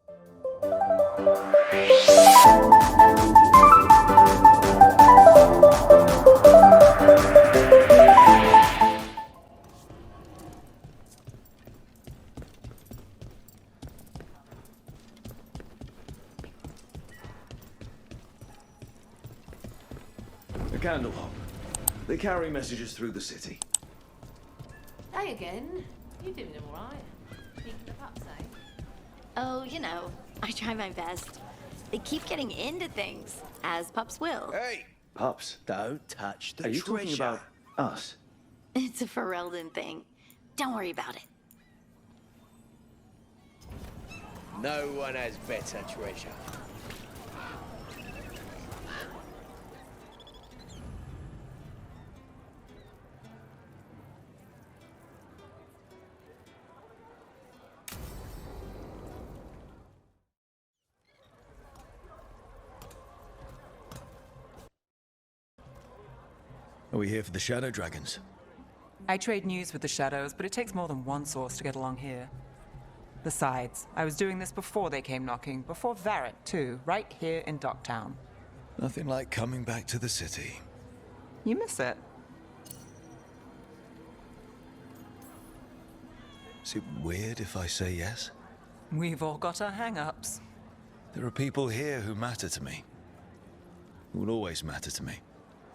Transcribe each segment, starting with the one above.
A candle hop. They carry messages through the city. Hey again. You doing all right? Peeking the pups, eh? Oh, you know, I try my best. They keep getting into things, as pups will. Hey! Pups? Don't touch the Are you treasure. talking about us? It's a Ferelden thing. Don't worry about it. No one has better treasure. Are we here for the Shadow Dragons? I trade news with the Shadows, but it takes more than one source to get along here. Besides, I was doing this before they came knocking, before Varret, too, right here in Docktown. Nothing like coming back to the city. You miss it. Is it weird if I say yes? We've all got our hang-ups. There are people here who matter to me. Who will always matter to me.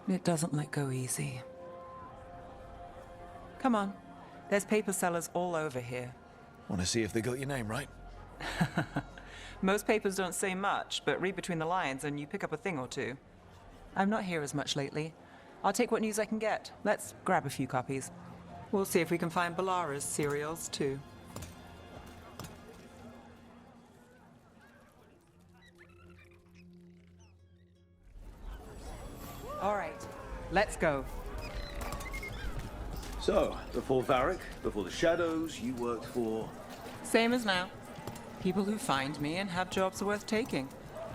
It doesn't let go easy. Come on. There's paper sellers all over here. Want to see if they got your name right? Most papers don't say much, but read between the lines and you pick up a thing or two. I'm not here as much lately. I'll take what news I can get. Let's grab a few copies. We'll see if we can find Balara's cereals, too. All right, let's go. So, before Varric, before the Shadows, you worked for... Same as now. People who find me and have jobs worth taking.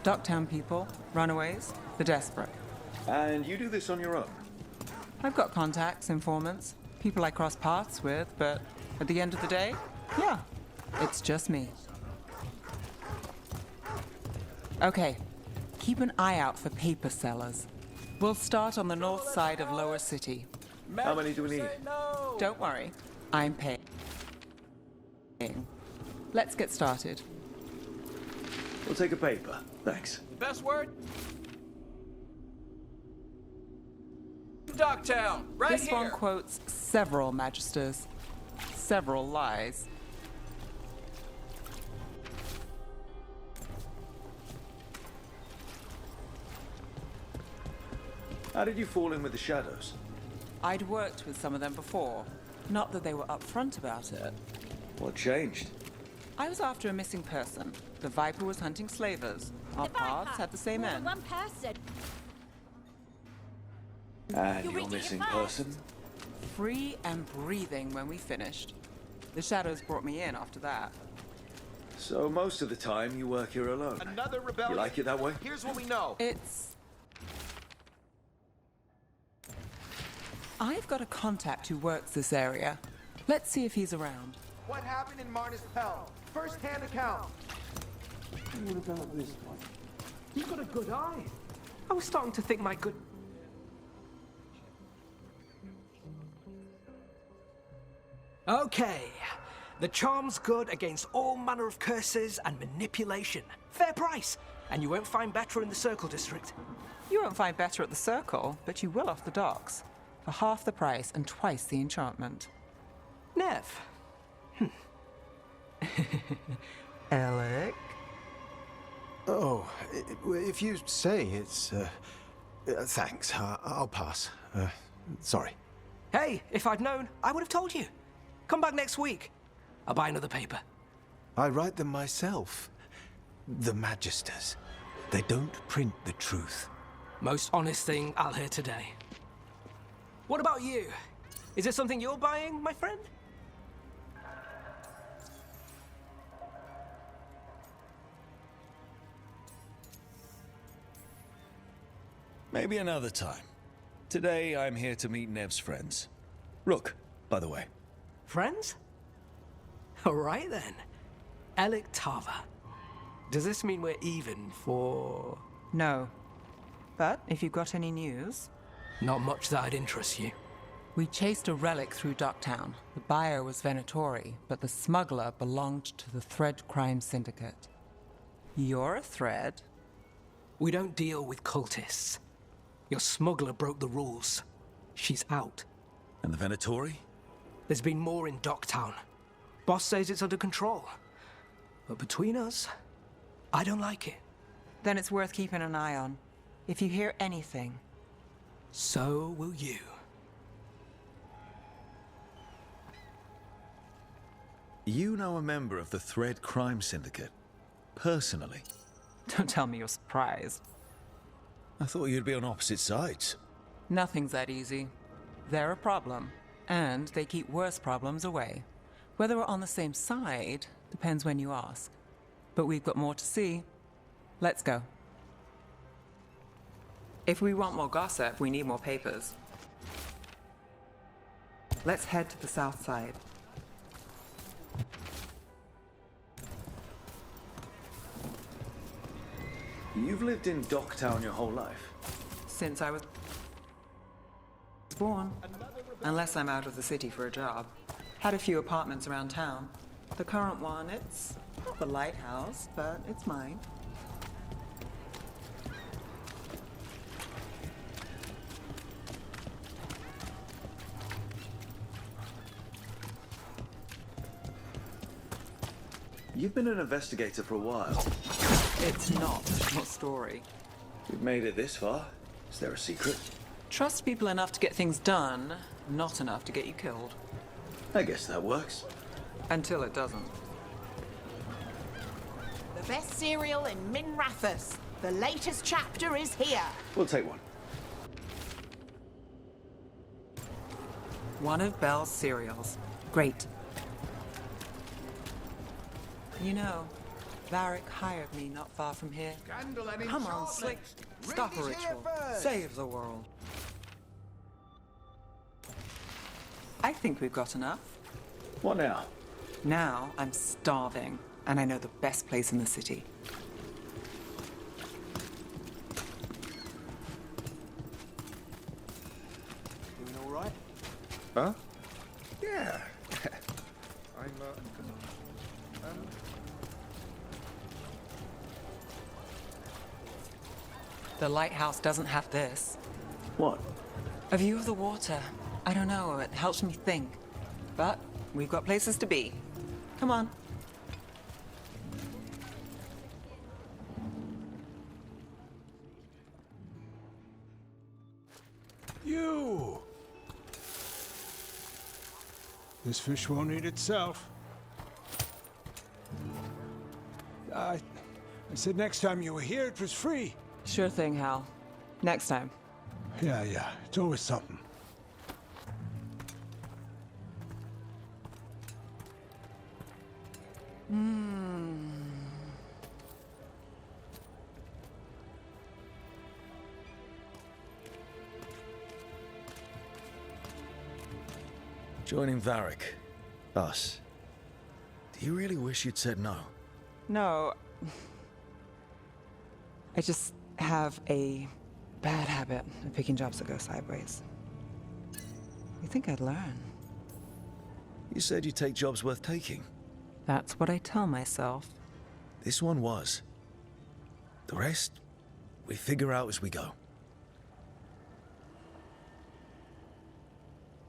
Docktown people, runaways, the desperate. And you do this on your own? I've got contacts, informants, people I cross paths with, but at the end of the day, yeah, it's just me. Okay, keep an eye out for paper sellers. We'll start on the north side of Lower City. How many do we need? Don't worry, I'm paying. Let's get started. We'll take a paper. Thanks. Best word? Docktown, right This here. one quotes several magisters, several lies. How did you fall in with the Shadows? I'd worked with some of them before. Not that they were upfront about it. What changed? I was after a missing person. The Viper was hunting slavers. Our paths had the same end. One person. And You your reached it missing first. person? Free and breathing when we finished. The Shadows brought me in after that. So most of the time you work here alone. Another rebellion. You like it that way? Here's what we know. I've got a contact who works this area. Let's see if he's around. What happened in Marnus Pell? First-hand account. What about this one? You've got a good eye. I was starting to think my good... Okay. The charm's good against all manner of curses and manipulation. Fair price. And you won't find better in the Circle District. You won't find better at the Circle, but you will off the docks. For half the price and twice the enchantment. Nev. Alec? Oh, if you say it's... thanks. I'll pass. Sorry. Hey, if I'd known, I would have told you. Come back next week. I'll buy another paper. I write them myself. The Magisters. They don't print the truth. Most honest thing I'll hear today. What about you? Is there something you're buying, my friend? Maybe another time. Today, I'm here to meet Nev's friends. Rook, by the way. Friends? All right then. Alec Tava. Does this mean we're even for... No. But if you've got any news... Not much that'd interest you. We chased a relic through Docktown. The buyer was Venatori, but the smuggler belonged to the Thread Crime Syndicate. You're a Thread? We don't deal with cultists. Your smuggler broke the rules. She's out. And the Venatori? There's been more in Docktown. Boss says it's under control. But between us, I don't like it. Then it's worth keeping an eye on. If you hear anything... So will you. You know a member of the Thread Crime Syndicate? Personally? Don't tell me you're surprised. I thought you'd be on opposite sides. Nothing's that easy. They're a problem, and they keep worse problems away. Whether we're on the same side depends when you ask. But we've got more to see. Let's go. If we want more gossip, we need more papers. Let's head to the south side. You've lived in Docktown your whole life? Since I was born. Unless I'm out of the city for a job. Had a few apartments around town. The current one, it's not the lighthouse, but it's mine. You've been an investigator for a while. It's not a short story. We've made it this far. Is there a secret? Trust people enough to get things done, not enough to get you killed. I guess that works. Until it doesn't. The best cereal in Minrathous. The latest chapter is here. We'll take one. One of Belle's cereals. Great. You know, Varric hired me not far from here. Come on, Slick. Stop a ritual. Save the world. I think we've got enough. What now? Now I'm starving, and I know the best place in the city. Doing all right? Huh? Yeah. I'm, The lighthouse doesn't have this. What? A view of the water. I don't know, it helps me think. But we've got places to be. Come on. You! This fish won't eat itself. I said next time you were here, it was free. Sure thing, Hal. Next time. Yeah, it's always something. Joining Varric. Us. Do you really wish you'd said no? No. I just have a bad habit of picking jobs that go sideways. You think I'd learn? You said you'd take jobs worth taking. That's what I tell myself. This one was. The rest, we figure out as we go.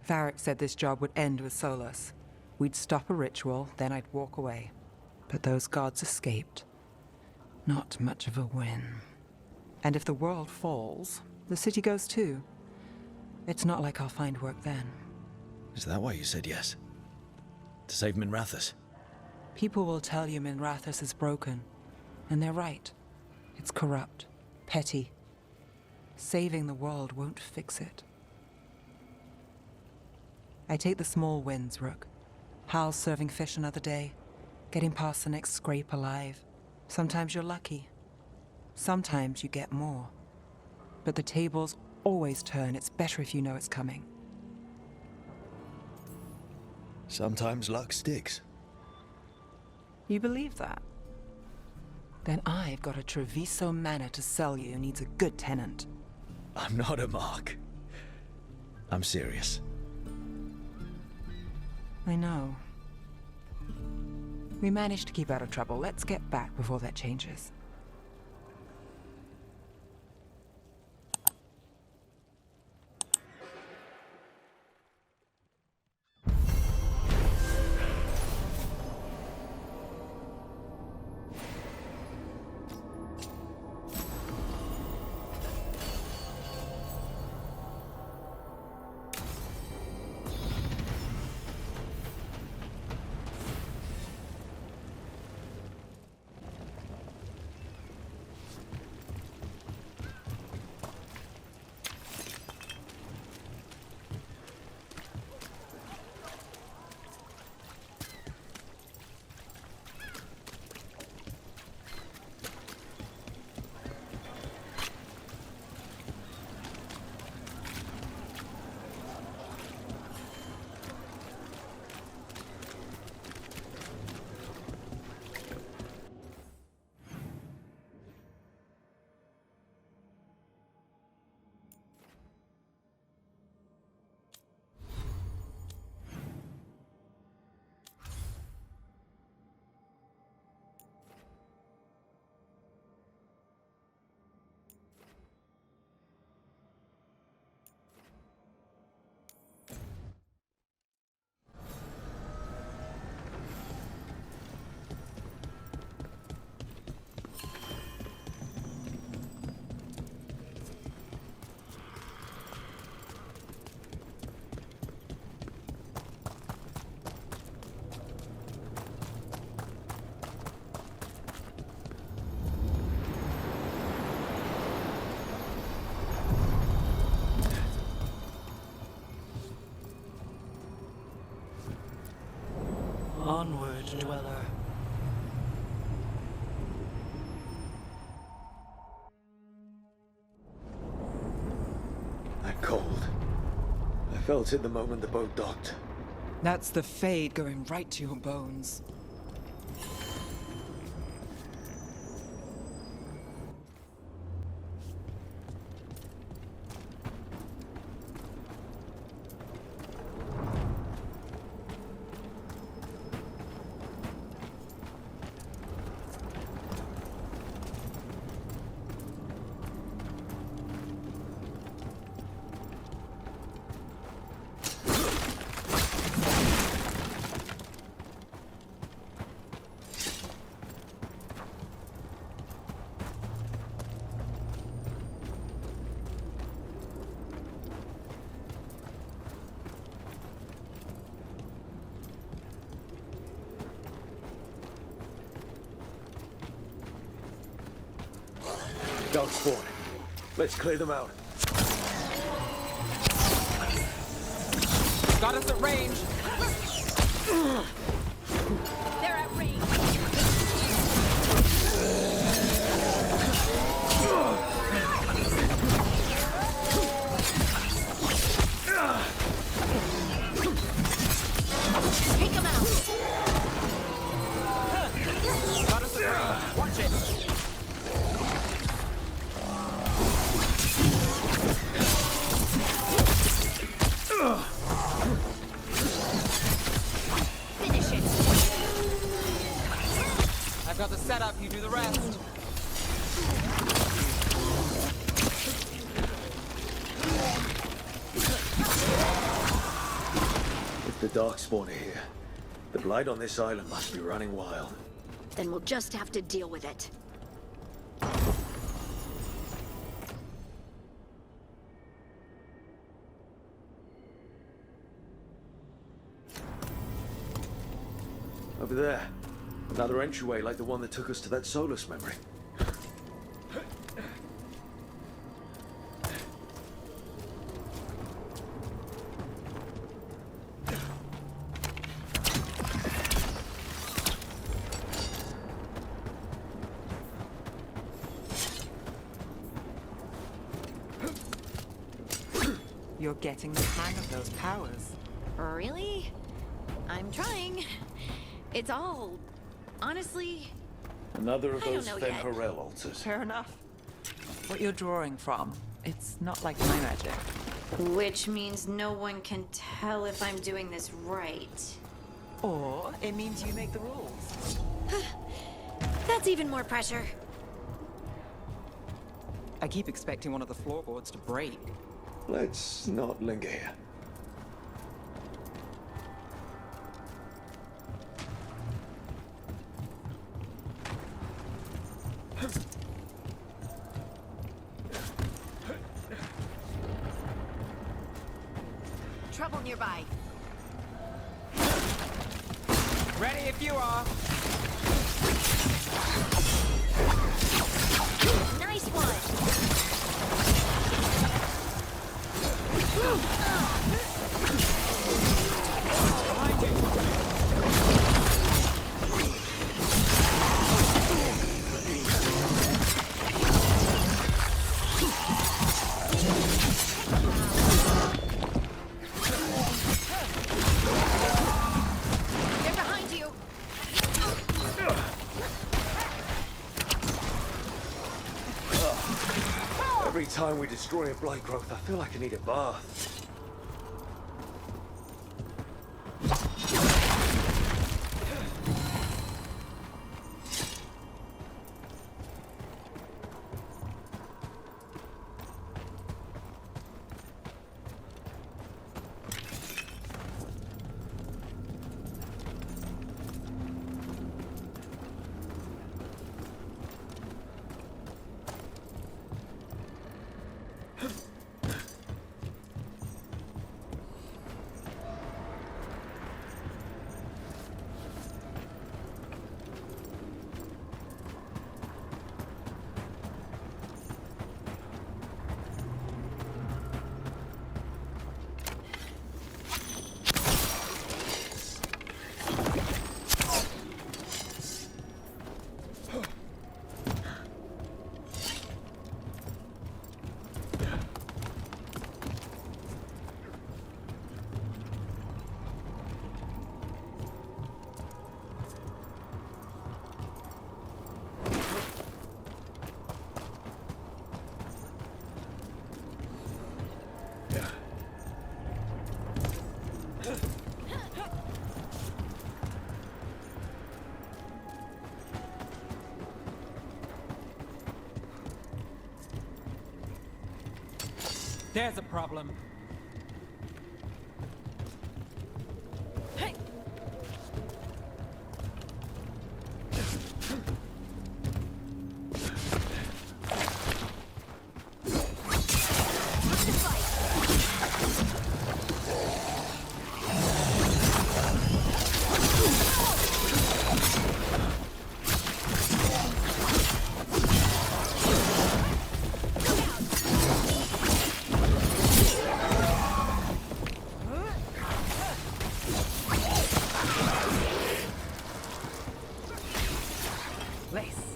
Varric said this job would end with Solus. We'd stop a ritual, then I'd walk away. But those gods escaped. Not much of a win. And if the world falls, the city goes too. It's not like I'll find work then. Is that why you said yes? To save Minrathous? People will tell you Minrathous is broken. And they're right. It's corrupt. Petty. Saving the world won't fix it. I take the small wins, Rook. Hal's serving fish another day. Getting past the next scrape alive. Sometimes you're lucky. Sometimes you get more. But the tables always turn. It's better if you know it's coming. Sometimes luck sticks. You believe that? Then I've got a Treviso manor to sell you. Needs a good tenant. I'm not a mark. I'm serious. I know. We managed to keep out of trouble. Let's get back before that changes. Onward, dweller. That cold. I felt it the moment the boat docked. That's the fade going right to your bones. Dog spawn. Let's clear them out. Got us at range. They're at range. Take them out. Got us at range. Watch it. Finish it. I've got the setup. You do the rest. If the Darkspawn are here, the blight on this island must be running wild. Then we'll just have to deal with it. Over there. Another entryway like the one that took us to that Solus memory. You're getting the hang of those powers. Really? I'm trying. It's all, honestly, Another of I don't those know Fen yet. Harel altars. Fair enough. What you're drawing from, it's not like my magic. Which means no one can tell if I'm doing this right. Or it means you make the rules. That's even more pressure. I keep expecting one of the floorboards to break. Let's not linger here. Trouble nearby. Ready if you are. Nice one. They're behind you. Every time we destroy a blight growth, I feel like I need a bath. There's a problem.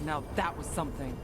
Now that was something.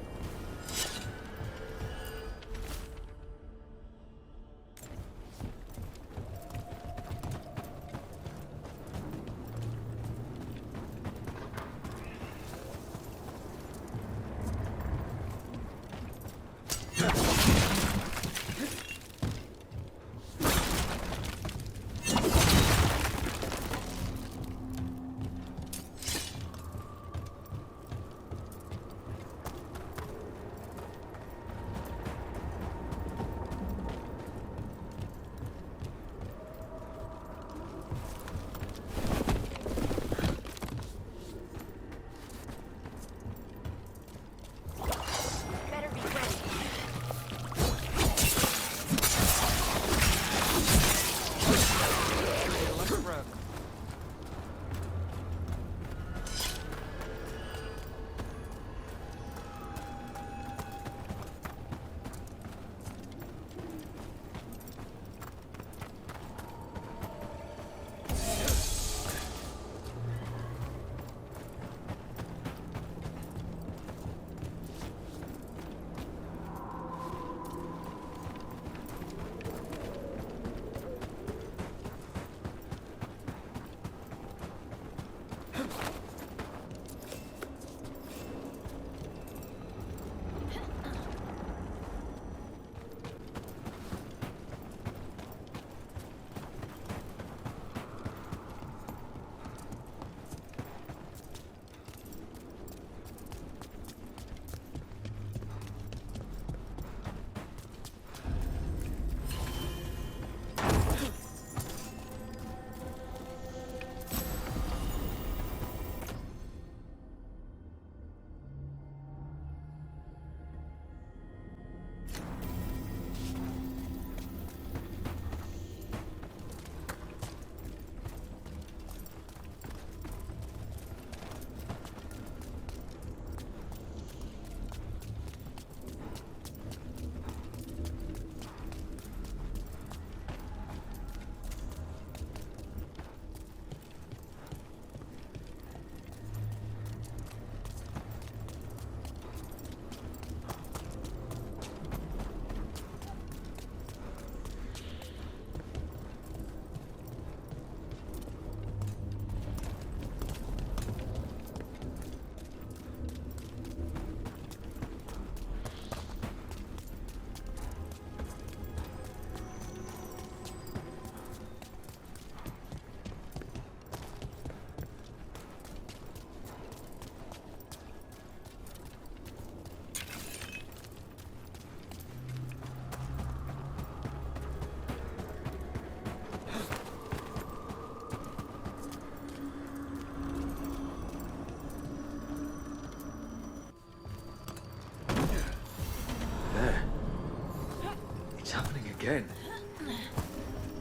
again.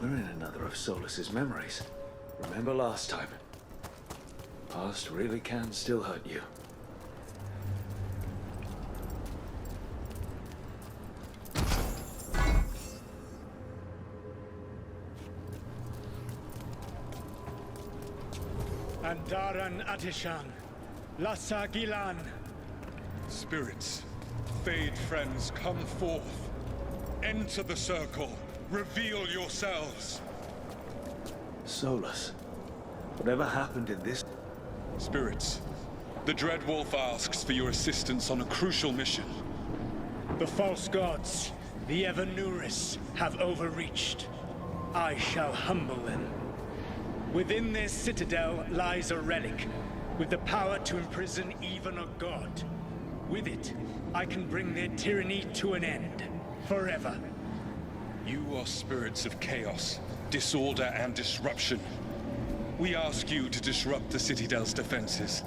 We're in another of Solus's memories. Remember last time? Past really can still hurt you. Andaran Atishan, Lassa Gilan. Spirits, Fade friends, come forth. Enter the circle. Reveal yourselves. Solus, whatever happened in this? Spirits, the Dread Wolf asks for your assistance on a crucial mission. The false gods, the Evanuris, have overreached. I shall humble them. Within this citadel lies a relic, with the power to imprison even a god. With it, I can bring their tyranny to an end, forever. You are spirits of chaos, disorder, and disruption. We ask you to disrupt the Citadel's defenses.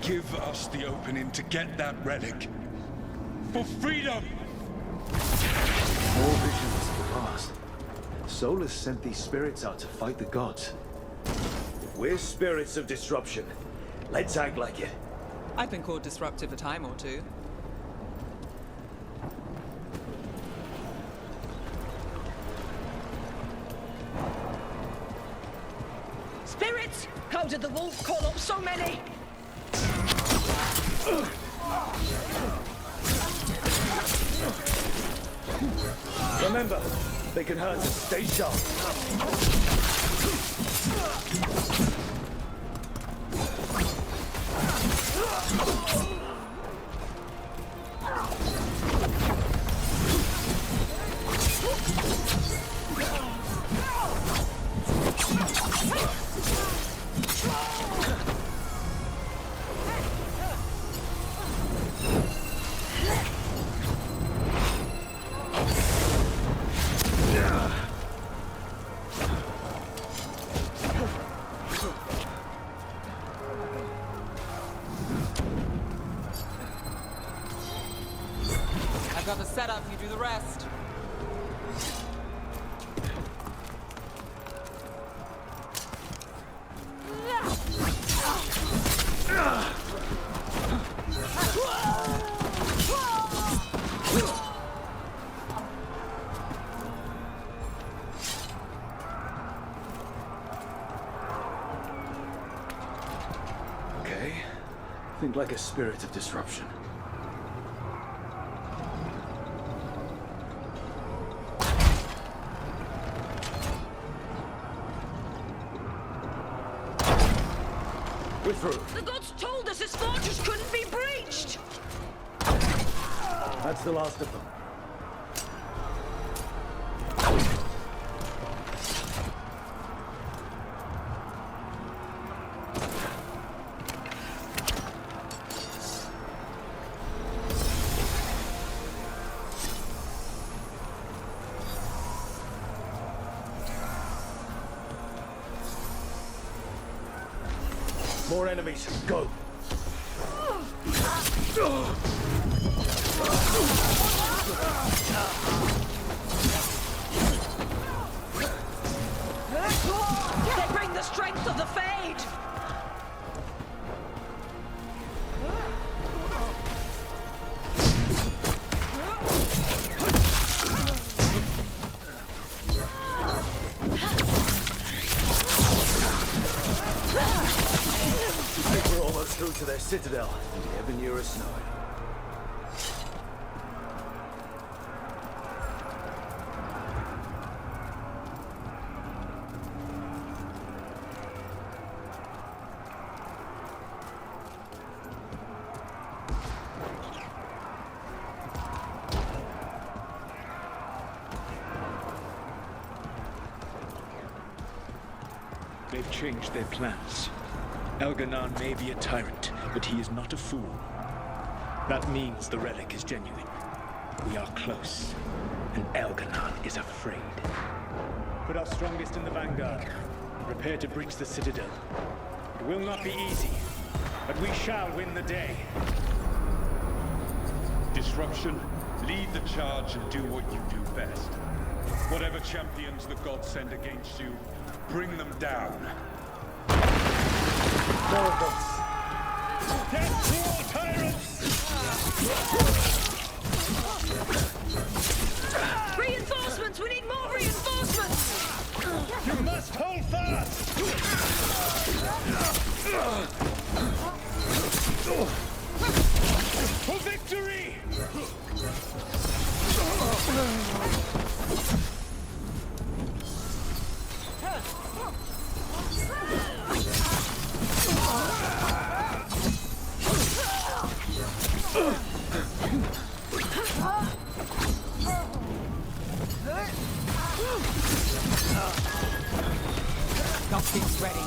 Give us the opening to get that relic. For freedom! More visions of the past. Solus sent these spirits out to fight the gods. We're spirits of disruption. Let's act like it. I've been called disruptive a time or two. Spirits! How did the wolf call up so many? Remember, they can hurt us. Stay sharp. I've got the setup, you do the rest. Okay. Think like a spirit of disruption. We're through. The gods told us this fortress couldn't be breached! That's the last of them. More enemies. Go. They bring the strength of the Fade! I think we're almost through to their citadel. The Evanuris know it. They've changed their plans. Elganon may be a tyrant, but he is not a fool. That means the relic is genuine. We are close, and Elganon is afraid. Put our strongest in the vanguard. Prepare to breach the citadel. It will not be easy, but we shall win the day. Disruption, lead the charge and do what you do best. Whatever champions the gods send against you, bring them down. More of them. Death to all tyrants! Reinforcements! We need more reinforcements! You must hold fast! For victory! Nothing's ready.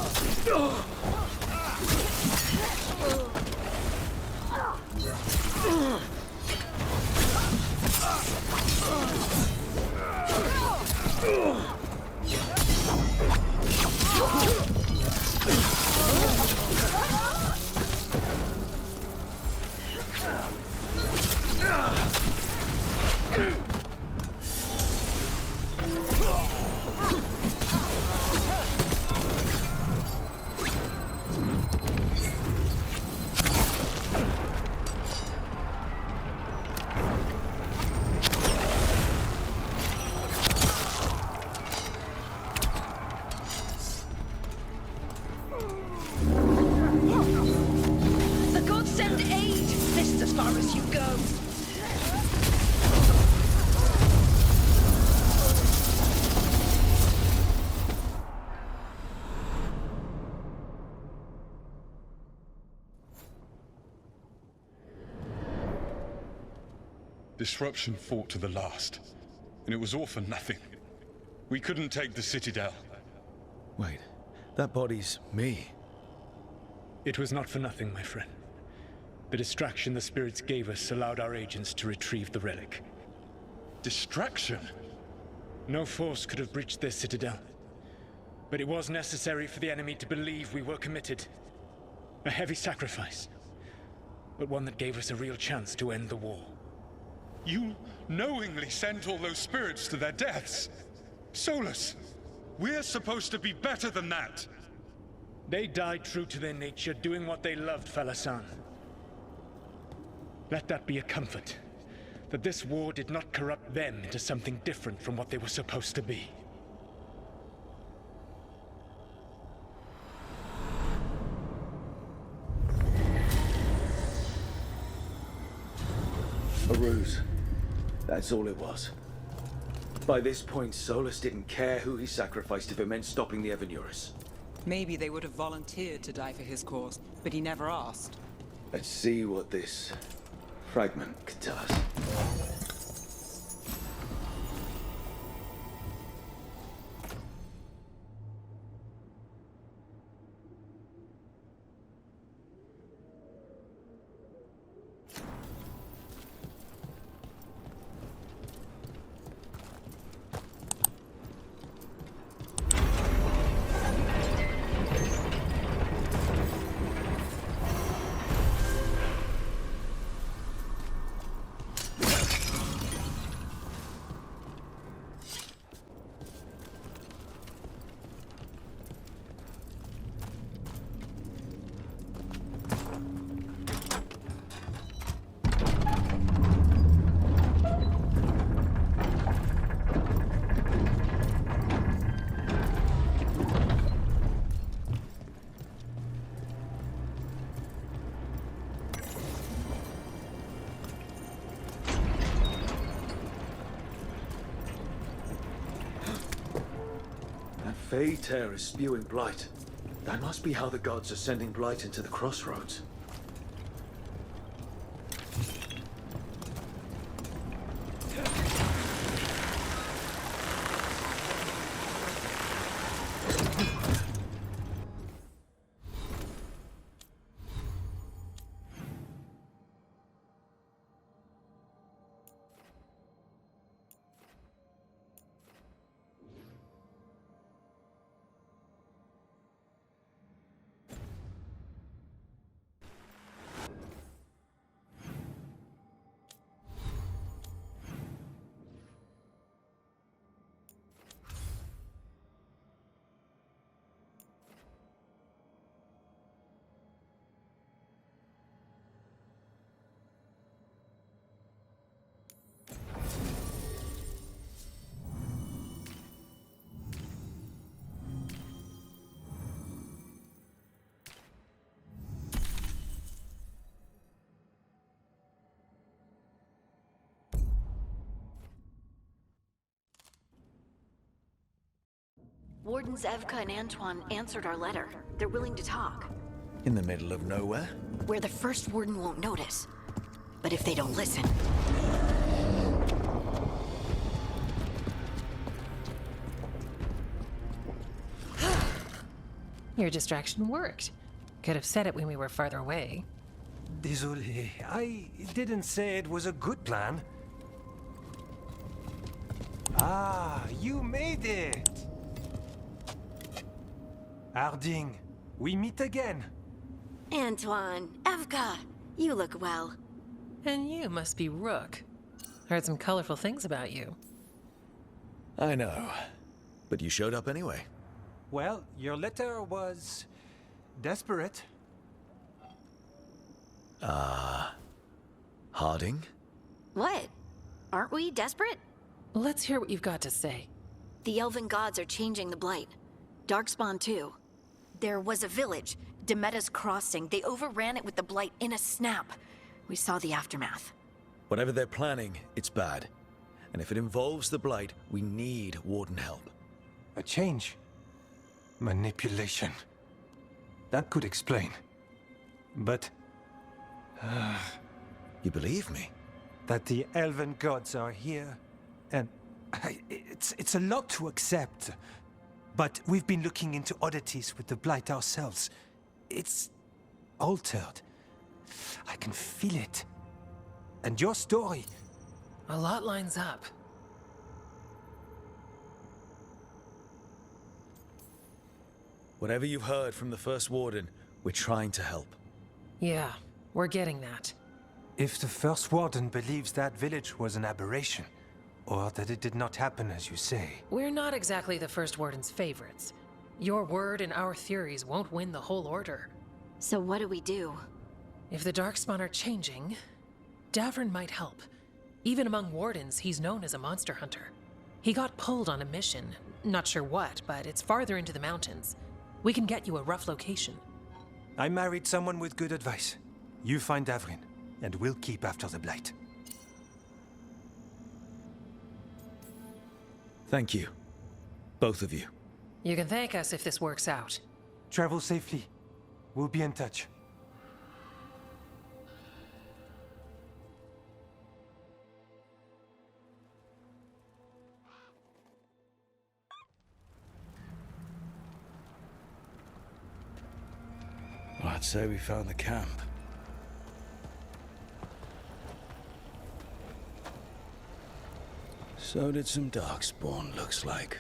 The gods send aid! This is as far as you go. Disruption fought to the last, and it was all for nothing. We couldn't take the Citadel. Wait, that body's me. It was not for nothing, my friend. The distraction the spirits gave us allowed our agents to retrieve the relic. Distraction? No force could have breached this Citadel. But it was necessary for the enemy to believe we were committed. A heavy sacrifice, but one that gave us a real chance to end the war. You knowingly sent all those spirits to their deaths. Solus, we're supposed to be better than that. They died true to their nature, doing what they loved, Falasan. Let that be a comfort, that this war did not corrupt them into something different from what they were supposed to be. A ruse. That's all it was. By this point, Solus didn't care who he sacrificed if it meant stopping the Evanurus. Maybe they would have volunteered to die for his cause, but he never asked. Let's see what this fragment could tell us. Fey tear is spewing blight. That must be how the gods are sending blight into the crossroads. Wardens Evka and Antoine answered our letter. They're willing to talk. In the middle of nowhere? Where the first warden won't notice. But if they don't listen... Your distraction worked. Could have said it when we were farther away. Désolé, I didn't say it was a good plan. Ah, you made it! Harding, we meet again. Antoine, Evka, you look well. And you must be Rook. Heard some colorful things about you. I know. But you showed up anyway. Well, your letter was... desperate. Harding? What? Aren't we desperate? Let's hear what you've got to say. The elven gods are changing the Blight. Darkspawn too. There was a village, Demeta's Crossing. They overran it with the Blight in a snap. We saw the aftermath. Whatever they're planning, it's bad. And if it involves the Blight, we need Warden help. A change. Manipulation. That could explain. But... You believe me? That the elven gods are here, and... it's a lot to accept. But we've been looking into oddities with the Blight ourselves. It's... altered. I can feel it. And your story... A lot lines up. Whatever you've heard from the First Warden, we're trying to help. Yeah, we're getting that. If the First Warden believes that village was an aberration, or that it did not happen as you say... We're not exactly the First Warden's favorites. Your word and our theories won't win the whole order. So what do we do? If the Darkspawn are changing, Davrin might help. Even among Wardens, he's known as a monster hunter. He got pulled on a mission. Not sure what, but it's farther into the mountains. We can get you a rough location. I married someone with good advice. You find Davrin, and we'll keep after the Blight. Thank you. Both of you. You can thank us if this works out. Travel safely. We'll be in touch. Well, I'd say we found the camp. So did some Darkspawn, looks like.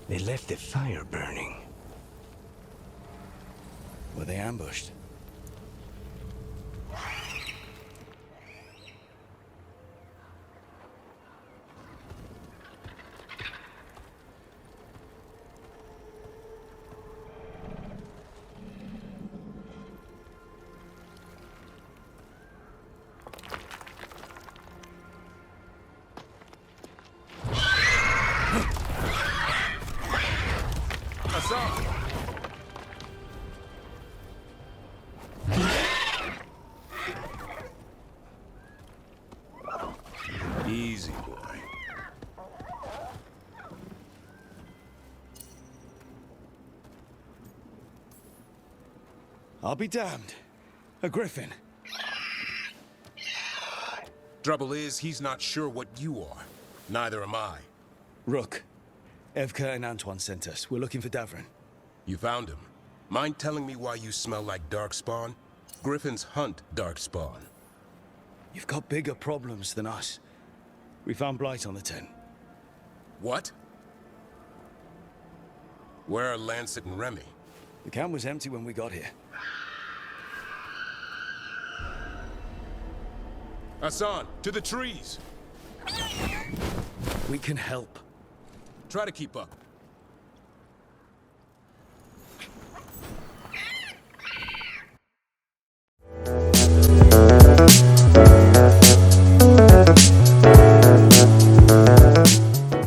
They left the fire burning. Were they ambushed? Easy, boy. I'll be damned. A griffin. Trouble is, he's not sure what you are. Neither am I. Rook. Evka and Antoine sent us. We're looking for Davrin. You found him. Mind telling me why you smell like Darkspawn? Griffins hunt Darkspawn. You've got bigger problems than us. We found Blight on the tent. What? Where are Lancet and Remy? The camp was empty when we got here. Hassan, to the trees! We can help. Try to keep up.